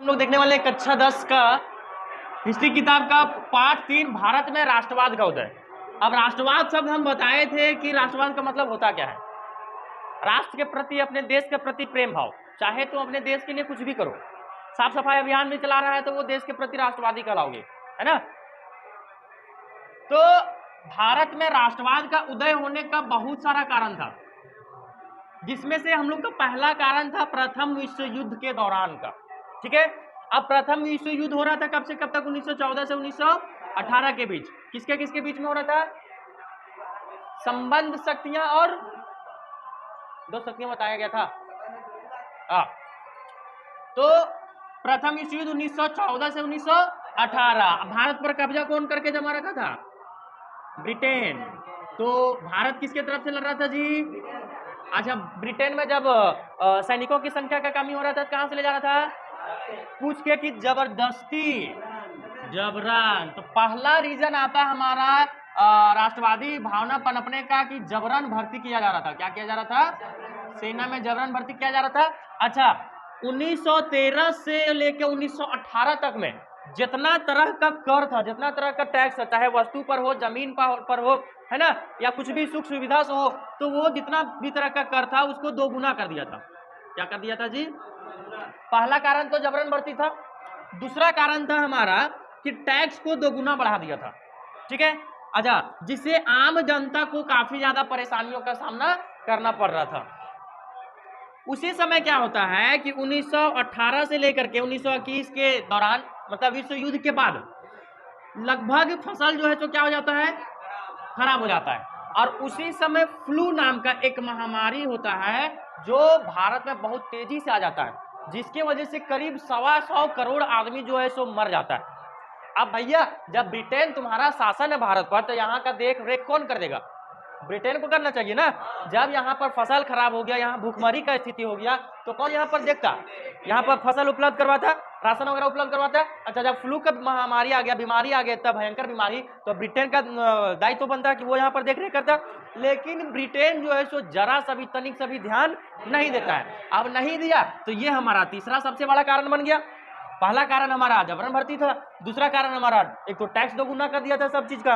हम लोग देखने वाले कक्षा 10 का हिस्ट्री किताब का पाठ 3 भारत में राष्ट्रवाद का उदय। अब राष्ट्रवाद शब्द हम बताए थे कि राष्ट्रवाद का मतलब होता क्या है। राष्ट्र के प्रति, अपने देश के प्रति प्रेम भाव। चाहे तुम अपने देश के लिए कुछ भी करो, साफ सफाई अभियान भी चला रहा है तो वो देश के प्रति राष्ट्रवादी कहलाओगे, है ना। तो भारत में राष्ट्रवाद का उदय होने का बहुत सारा कारण था, जिसमें से हम लोग का पहला कारण था प्रथम विश्व युद्ध के दौरान का। ठीक है, अब प्रथम विश्व युद्ध हो रहा था कब से कब तक? 1914 से 1918 के बीच। किसके किसके बीच में हो रहा था? संबंध शक्तियां और दो शक्तियां बताया गया था। तो प्रथम विश्व युद्ध 1914 से 1918। भारत पर कब्जा कौन करके जमा रखा था? ब्रिटेन। तो भारत किसके तरफ से लड़ रहा था जी? अच्छा, ब्रिटेन में जब सैनिकों की संख्या का कमी हो रहा था, कहां से ले जा रहा था? पूछ के कि जबरदस्ती, जबरन। तो पहला रीजन आता हमारा राष्ट्रवादी भावना पनपने का कि जबरन भर्ती किया जा रहा था। क्या किया जा रहा था? सेना में जबरन भर्ती किया जा रहा था। अच्छा, 1913 से लेकर 1918 तक में जितना तरह का कर था, जितना तरह का टैक्स था, चाहे वस्तु पर हो, जमीन पर हो, है ना, या कुछ भी सुख सुविधा से हो, तो वो जितना भी तरह का कर था उसको दोगुना कर दिया था। क्या कर दिया था जी? पहला कारण तो जबरन भर्ती था। दूसरा कारण था हमारा कि टैक्स को दोगुना बढ़ा दिया था। ठीक है, अच्छा, जिससे आम जनता को काफी ज्यादा परेशानियों का सामना करना पड़ रहा था। उसी समय क्या होता है कि 1918 से लेकर के 1921 के दौरान, मतलब विश्व युद्ध के बाद, लगभग फसल जो है तो क्या हो जाता है? खराब हो जाता है। और उसी समय फ्लू नाम का एक महामारी होता है जो भारत में बहुत तेजी से आ जाता है, जिसकी वजह से करीब 125 करोड़ आदमी जो है सो मर जाता है। अब भैया, जब ब्रिटेन तुम्हारा शासन है भारत पर, तो यहाँ का देख रेख कौन कर देगा? ब्रिटेन को करना चाहिए ना। जब यहाँ पर फसल खराब हो गया, यहाँ भूखमरी का स्थिति हो गया, तो कौन यहाँ पर देखता? यहाँ पर फसल उपलब्ध करवाता, राशन वगैरह उपलब्ध करवाता। अच्छा, जब फ्लू का महामारी आ गया, बीमारी आ गया, तब भयंकर बीमारी, तो ब्रिटेन का दायित्व बनता है कि वो यहाँ पर देख रेख करता। लेकिन ब्रिटेन जो है सो जरा सा भी, तनिक सा भी ध्यान नहीं देता है। अब नहीं दिया तो ये हमारा तीसरा सबसे बड़ा कारण बन गया। पहला कारण हमारा जबरन भर्ती था, दूसरा कारण हमारा एक तो टैक्स दोगुना कर दिया था सब चीज का,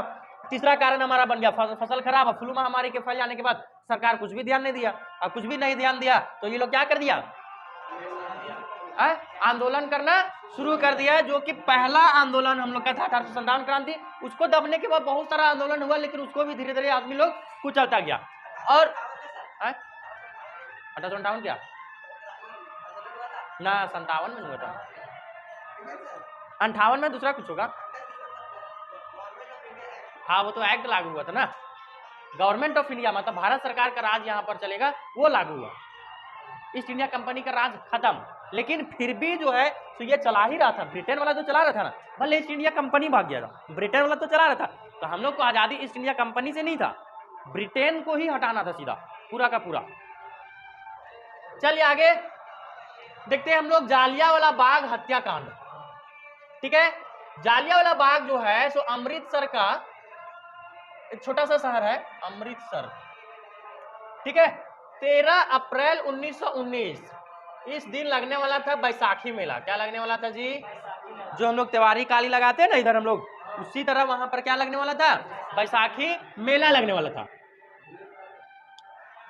तीसरा कारण हमारा बन गया फसल खराब। फ्लू महामारी के फैल जाने के बाद सरकार कुछ भी ध्यान नहीं दिया। अब कुछ भी नहीं ध्यान दिया तो ये लोग क्या कर दिया? आंदोलन करना शुरू कर दिया, जो कि पहला आंदोलन हम लोग का था 1857 क्रांति। उसको दबने के बाद बहुत सारा आंदोलन हुआ, लेकिन उसको भी धीरे धीरे आदमी लोग कुचलता गया। और 1858 क्या ना, 57 में हुआ था, 58 में दूसरा कुछ होगा। हाँ, वो तो एक्ट लागू हुआ था ना, गवर्नमेंट ऑफ इंडिया, मतलब भारत सरकार का राज यहाँ पर चलेगा, वो लागू हुआ। ईस्ट इंडिया कंपनी का राज खत्म, लेकिन फिर भी जो है तो ये चला ही रहा था। ब्रिटेन वाला तो चला रहा था ना, भले ईस्ट इंडिया कंपनी भाग गया था, ब्रिटेन वाला तो चला रहा था। तो हम लोग को आजादी ईस्ट इंडिया कंपनी से नहीं था, ब्रिटेन को ही हटाना था सीधा, पूरा का पूरा। चलिए आगे देखते हैं हम लोग जालियांवाला बाग हत्याकांड। ठीक है, जालियांवाला बाग जो है सो अमृतसर का एक छोटा सा शहर है, अमृतसर। ठीक है, 13 अप्रैल 1919 इस दिन लगने वाला था बैसाखी मेला। क्या लगने वाला था जी? जो हम लोग त्योहारी काली लगाते हैं ना इधर हम लोग, उसी तरह वहां पर क्या लगने वाला था? बैसाखी मेला लगने वाला था।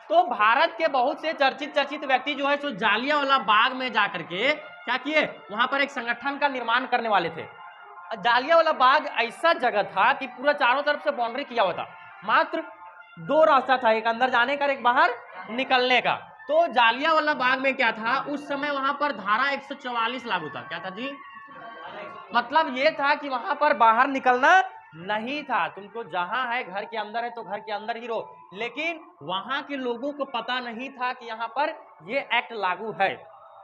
तो भारत के बहुत से चर्चित व्यक्ति जो है सो जालियांवाला बाग में जाकर के क्या किए? वहां पर एक संगठन का निर्माण करने वाले थे। जालियांवाला बाग ऐसा जगह था कि पूरा चारों तरफ से बाउंड्री किया हुआ था, मात्र 2 रास्ता था, एक अंदर जाने का, एक बाहर निकलने का। तो जालियांवाला बाग में क्या था उस समय? वहां पर धारा 144 लागू था। क्या था जी? मतलब ये था कि वहां पर बाहर निकलना नहीं था, तुमको जहां है घर के अंदर है तो घर के अंदर ही रहो। लेकिन वहां के लोगों को पता नहीं था कि यहाँ पर ये एक्ट लागू है।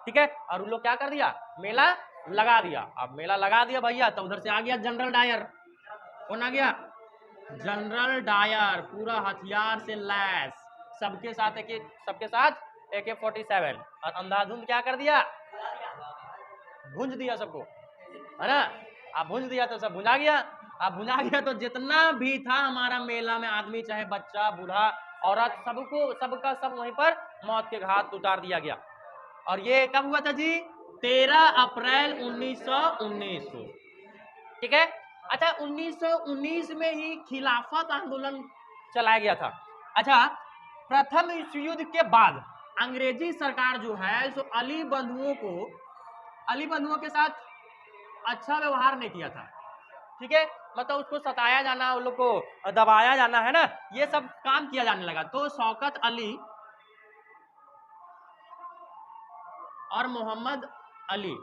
ठीक है, और उन लोग क्या कर दिया? मेला लगा दिया। अब मेला लगा दिया भैया, तो उधर से आ गया जनरल डायर। कौन आ गया? जनरल डायर, पूरा हथियार से लैस, सबके साथ AK-47 और अंधाधुंध क्या कर दिया? भूंज दिया सबको, है ना। अब भूंज दिया तो सब भुंजा गया। अब भुंजा गया तो जितना भी था हमारा मेला में आदमी, चाहे बच्चा बूढ़ा औरत, सबका सब वहीं पर मौत के घाट उतार दिया गया। और ये कब हुआ था जी? 13 अप्रैल 1919 को, ठीक है। अच्छा, 1919 में ही खिलाफत आंदोलन चलाया गया था। अच्छा, प्रथम विश्व युद्ध के बाद अंग्रेजी सरकार जो है सो अली बंधुओं के साथ अच्छा व्यवहार नहीं किया था, ठीक है। मतलब उसको सताया जाना, उन लोग को दबाया जाना, है ना, ये सब काम किया जाने लगा। तो शौकत अली और मोहम्मद अली,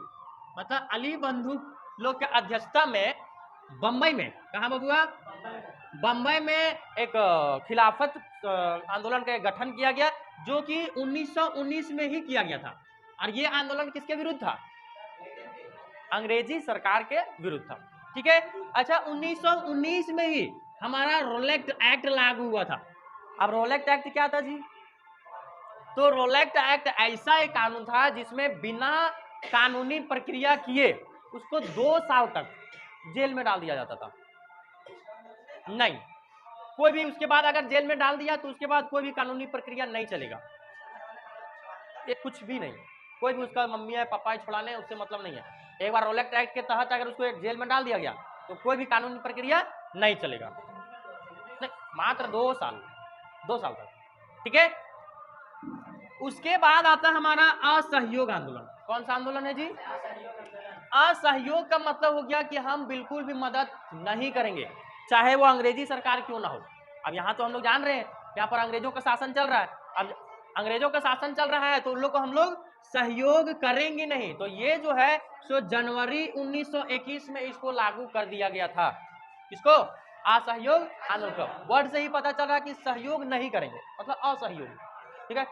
मतलब अली बंधु लोग के अध्यक्षता में बम्बई में, कहा बबुआ, बम्बई में एक खिलाफत आंदोलन का गठन किया गया, जो कि 1919 में ही किया गया था। और ये आंदोलन किसके विरुद्ध था? अंग्रेजी सरकार के विरुद्ध था, ठीक है। अच्छा, 1919 में ही हमारा रोलेक्ट एक्ट लागू हुआ था। अब रोलेक्ट एक्ट क्या था जी? तो रोलेक्ट एक्ट ऐसा एक कानून था जिसमें बिना कानूनी प्रक्रिया किए उसको 2 साल तक जेल में डाल दिया जाता था। नहीं, कोई भी उसके बाद अगर जेल में डाल दिया तो उसके बाद कोई भी कानूनी प्रक्रिया नहीं चलेगा, ये कुछ भी नहीं। कोई भी उसका मम्मी है पापा है छुड़ाने, उससे मतलब नहीं है। एक बार रोलेक्ट एक्ट के तहत अगर उसको जेल में डाल दिया गया तो कोई भी कानूनी प्रक्रिया नहीं चलेगा, नहीं, मात्र 2 साल तक, ठीक है। उसके बाद आता हमारा असहयोग आंदोलन। कौन सा आंदोलन है जी? असहयोग का मतलब हो गया कि हम बिल्कुल भी मदद नहीं करेंगे, चाहे वो अंग्रेजी सरकार क्यों ना हो। अब यहाँ तो हम लोग जान रहे हैं यहाँ पर अंग्रेजों का शासन चल रहा है। अब अंग्रेजों का शासन चल रहा है तो उन लोग को हम लोग सहयोग करेंगे नहीं। तो ये जो है सो जनवरी 1921 में इसको लागू कर दिया गया था। इसको असहयोग आंदोलन का वर्ड से ही पता चल रहा है कि सहयोग नहीं करेंगे, मतलब असहयोग, ठीक है।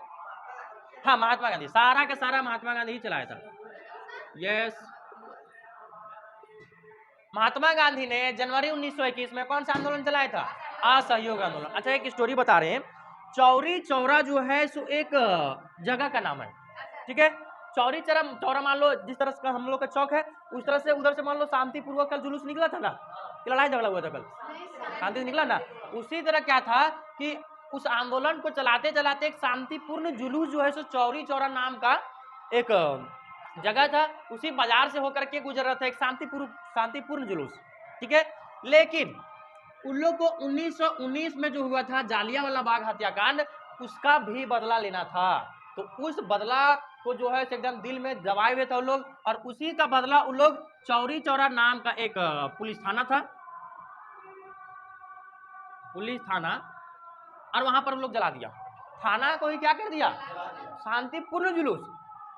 हाँ, महात्मा गांधी, सारा का सारा महात्मा गांधी ही चलाया था। यस, महात्मा गांधी ने जनवरी 1921 में कौन सा आंदोलन चलाया था? असहयोग आंदोलन। अच्छा, एक स्टोरी बता रहे हैं। चौरी चौरा जो है सो एक जगह का नाम है, ठीक है। चौरी चौरा मान लो जिस तरह से हम लोग का चौक है, उस तरह से उधर से मान लो शांतिपूर्वक कल जुलूस निकला था ना, कि लड़ाई झगड़ा हुआ था कल, शांति से निकला ना। उसी तरह क्या था कि उस आंदोलन को चलाते चलाते एक शांतिपूर्ण जुलूस जो है सो चौरी चौरा नाम का एक जगह था, उसी बाजार से होकर के गुजर रहा था, एक शांतिपूर्ण जुलूस, ठीक है। लेकिन उन लोग को 1919 में जो हुआ था जालियांवाला बाग हत्याकांड, उसका भी बदला लेना था। तो उस बदला को जो है एकदम दिल में दबाए हुए थे उन लोग, और उसी का बदला उन लोग चौरी चौरा नाम का एक पुलिस थाना था, और वहां पर उन लोग जला दिया। थाना को ही क्या कर दिया? शांतिपूर्ण जुलूस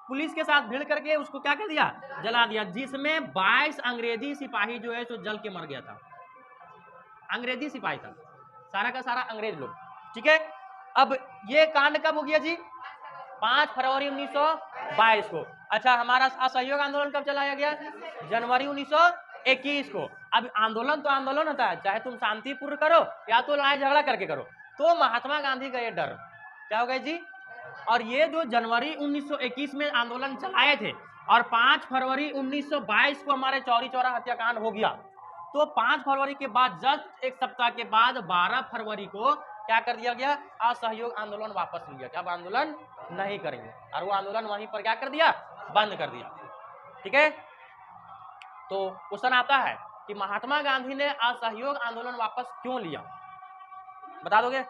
पुलिस के साथ भिड़ करके उसको क्या कर दिया? जला दिया, जिसमें 22 अंग्रेजी सिपाही जो है तो जल के मर गया था। अंग्रेजी सिपाही था, सारा का सारा अंग्रेज लोग, ठीक है। अब ये कांड कब हो गया जी? 5 फरवरी 1922 को। अच्छा, हमारा असहयोग आंदोलन कब चलाया गया? जनवरी 1921 को। अब आंदोलन तो आंदोलन होता है, चाहे तुम शांतिपूर्ण करो या तो लड़ाई झगड़ा करके करो। तो महात्मा गांधी का ये डर क्या हो गया जी? और ये जो जनवरी 1921 में आंदोलन चलाए थे और 5 फरवरी 1922 को हमारे चौरी चौरा हत्याकांड हो गया, तो 5 फरवरी के बाद जस्ट एक सप्ताह के बाद 12 फरवरी को क्या कर दिया गया? असहयोग आंदोलन वापस लिया, क्या आंदोलन नहीं करेंगे, और वो आंदोलन वहीं पर क्या कर दिया? बंद कर दिया, ठीक है। तो क्वेश्चन आता है कि महात्मा गांधी ने असहयोग आंदोलन वापस क्यों लिया, बता दोगे?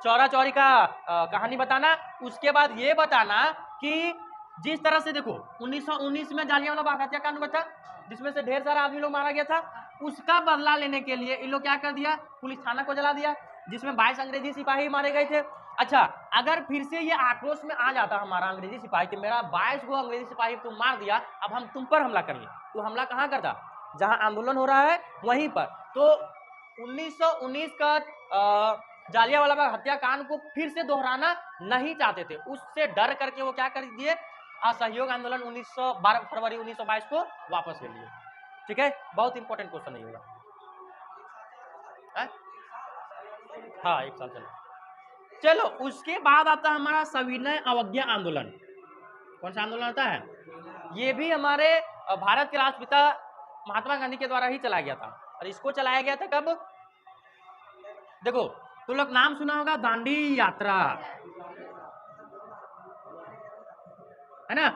चौरा चौरी का कहानी बताना, उसके बाद ये बताना कि जिस तरह से देखो 1919 में जालियांवाला बाग हत्याकांड हुआ था, जिसमें से ढेर सारा आदमी लोग मारा गया था, उसका बदला लेने के लिए इन लोग क्या कर दिया? पुलिस थाना को जला दिया, जिसमें 22 अंग्रेजी सिपाही मारे गए थे। अच्छा, अगर फिर से ये आक्रोश में आ जाता हमारा अंग्रेजी सिपाही कि मेरा 22 को अंग्रेजी सिपाही तुम मार दिया, अब हम तुम पर हमला करेंगे, तो हमला कहाँ करता? जहां आंदोलन हो रहा है वहीं पर। तो 1919 का जालियांवाला बाग हत्याकांड को फिर से दोहराना नहीं चाहते थे, उससे डर करके वो क्या कर दिए? असहयोग आंदोलन 12 फरवरी 1922 को वापस ले लिए, ठीक है। बहुत इंपॉर्टेंट क्वेश्चन नहीं होगा, हाँ, 1 साल चलो। उसके बाद आता है हमारा सविनय अवज्ञा आंदोलन। कौन सा आंदोलन आता है? ये भी हमारे भारत के राष्ट्रपिता महात्मा गांधी के द्वारा ही चलाया गया था, और इसको चलाया गया था कब? देखो, तुम लोग नाम सुना होगा दांडी यात्रा, है ना।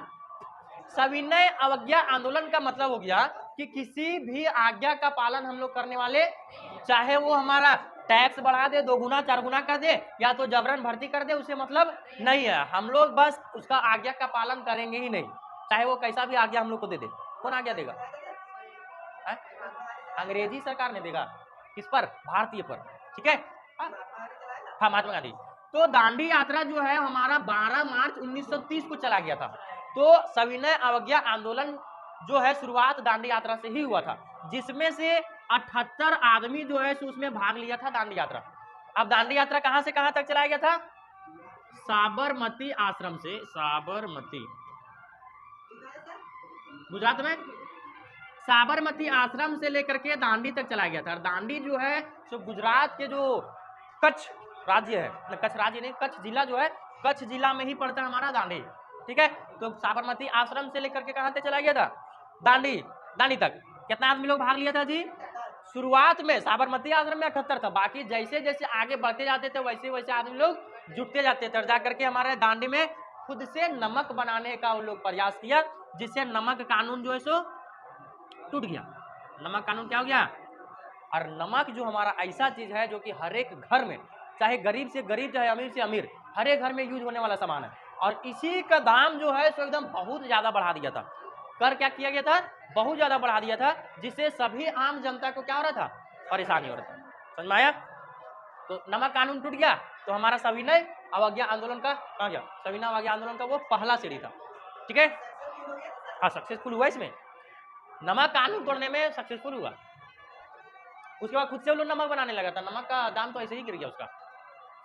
सविनय अवज्ञा आंदोलन का मतलब हो गया कि किसी भी आज्ञा का पालन हम लोग करने वाले, चाहे वो हमारा टैक्स बढ़ा दे, 2 गुना 4 गुना कर दे, या तो जबरन भर्ती कर दे, उसे मतलब नहीं है। हम लोग बस उसका आज्ञा का पालन करेंगे ही नहीं, चाहे वो कैसा भी आज्ञा हम लोग को दे दे। कौन आज्ञा देगा? अंग्रेजी सरकार ने देगा। किस पर? भारतीय पर। ठीक है, हाँ, महात्मा गांधी। तो दांडी यात्रा जो है हमारा 12 मार्च 1930 को चला गया था। तो सविनय अवज्ञा आंदोलन जो है शुरुआत दांडी यात्रा से ही हुआ था, जिसमें से 78 आदमी जो है उसमें भाग लिया था दांडी यात्रा। अब दांडी यात्रा कहां से कहां तक चलाया गया था? साबरमती आश्रम से, साबरमती गुजरात में, साबरमती आश्रम से लेकर के दांडी तक चलाया गया था। और दांडी जो है तो गुजरात के जो कच्छ राज्य है, कच्छ राज्य नहीं, कच्छ जिला जो है, कच्छ जिला में ही पड़ता है हमारा दांडी। ठीक है, तो साबरमती आश्रम से लेकर के कहां तक चला गया था? दांडी तक। कितना आदमी लोग भाग लिया था जी? शुरुआत में साबरमती आश्रम में 78 था, बाकी जैसे जैसे आगे बढ़ते जाते थे वैसे वैसे आदमी लोग जुटते जाते थे। जा करके हमारे दांडी में खुद से नमक बनाने का वो लोग प्रयास किया, जिससे नमक कानून जो है सो टूट गया। नमक कानून क्या हो गया? और नमक जो हमारा ऐसा चीज है जो कि हर एक घर में, चाहे गरीब से गरीब चाहे अमीर से अमीर, हर एक घर में यूज होने वाला सामान है। और इसी का दाम जो है सो एकदम बहुत ज्यादा बढ़ा दिया था। कर क्या किया गया था? बहुत ज्यादा बढ़ा दिया था, जिससे सभी आम जनता को क्या हो रहा था? परेशानी हो रहा था। समझ में आया? तो नमक कानून टूट गया, तो हमारा सविनय अवज्ञा आंदोलन का कहाँ गया? सविनय अवज्ञा आंदोलन का वो पहला सीढ़ी था। ठीक है, हाँ, सक्सेसफुल हुआ इसमें, नमक कानून तोड़ने में सक्सेसफुल हुआ। उसके बाद खुद से वो लोग नमक बनाने लगा था, नमक का दाम तो ऐसे ही गिर गया उसका।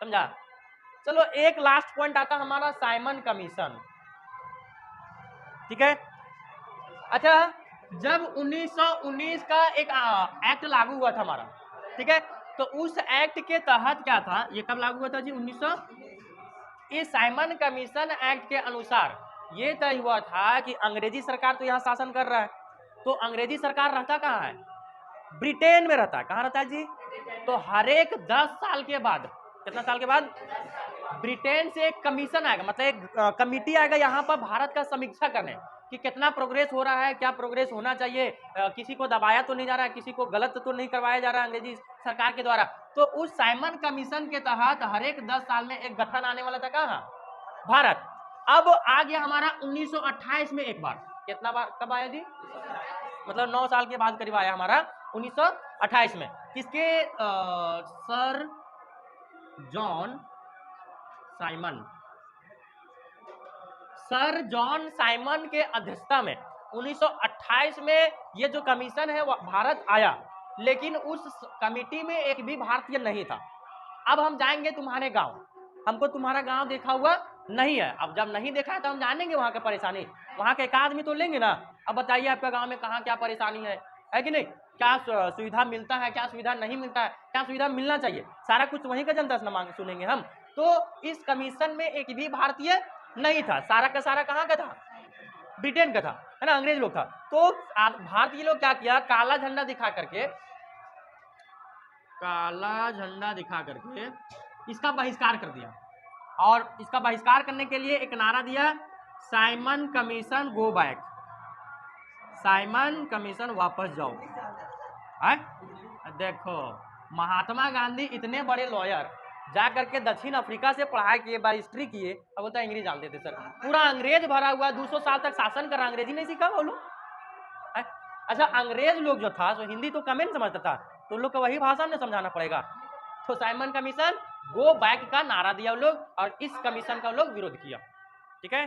समझा? चलो, एक लास्ट पॉइंट आता हमारा साइमन कमीशन। ठीक है, अच्छा, जब 1919 का एक एक्ट लागू हुआ था हमारा, ठीक है, तो उस एक्ट के तहत क्या था? ये कब लागू हुआ था जी? 1900। इस साइमन कमीशन एक्ट के अनुसार ये तय हुआ था कि अंग्रेजी सरकार तो यहाँ शासन कर रहा है, तो अंग्रेजी सरकार रहता कहाँ है? ब्रिटेन में रहता है। कहाँ रहता है जी? तो हर एक 10 साल के बाद, कितना साल के बाद? ब्रिटेन से एक कमीशन आएगा, मतलब एक कमिटी आएगा यहाँ पर भारत का समीक्षा करने कि कितना प्रोग्रेस हो रहा है, क्या प्रोग्रेस होना चाहिए, किसी को दबाया तो नहीं जा रहा है, किसी को गलत तो नहीं करवाया जा रहा है अंग्रेजी सरकार के द्वारा। तो उस साइमन कमीशन के तहत हर एक 10 साल में एक गठन आने वाला था। कहाँ? भारत। अब आ गया हमारा 1928 में एक बार। कितना बार? कब आया जी? मतलब 9 साल के बाद करीब आया हमारा 1928 में। किसके? Sir John Simon, sir John Simon के अध्यक्षता में 1928 में ये जो कमीशन है वो भारत आया, लेकिन उस कमेटी में एक भी भारतीय नहीं था। अब हम जाएंगे तुम्हारे गांव, हमको तुम्हारा गांव देखा हुआ नहीं है। अब जब नहीं देखा है तो हम जानेंगे वहां की परेशानी, वहां के एक आदमी तो लेंगे ना। अब बताइए आपका गांव में कहाँ क्या परेशानी है कि नहीं? क्या सुविधा मिलता है, क्या सुविधा नहीं मिलता है, क्या सुविधा मिलना चाहिए, सारा कुछ वहीं का जनता से मांग सुनेंगे हम। तो इस कमीशन में एक भी भारतीय नहीं था, सारा का सारा कहाँ का था? ब्रिटेन का था, है ना, अंग्रेज लोग था। तो भारतीय लोग क्या किया? काला झंडा दिखा करके, काला झंडा दिखा करके इसका बहिष्कार कर दिया। और इसका बहिष्कार करने के लिए एक नारा दिया, Simon commission go back, Simon commission वापस जाओ। है? देखो, महात्मा गांधी इतने बड़े लॉयर जा करके दक्षिण अफ्रीका से पढ़ाई किए, बैरिस्ट्री किए, अब बोलता है अंग्रेज जानते थे। सर, पूरा अंग्रेज भरा हुआ, 200 साल तक शासन कर रहा, अंग्रेजी नहीं सीखा वो लोग? अच्छा, अंग्रेज लोग जो था तो हिंदी तो कम ही नहीं समझता था, तो लोग को वही भाषा में समझाना पड़ेगा। तो साइमन कमीशन गो बैक का नारा दिया वो लोग, और इस कमीशन का लोग विरोध किया। ठीक है।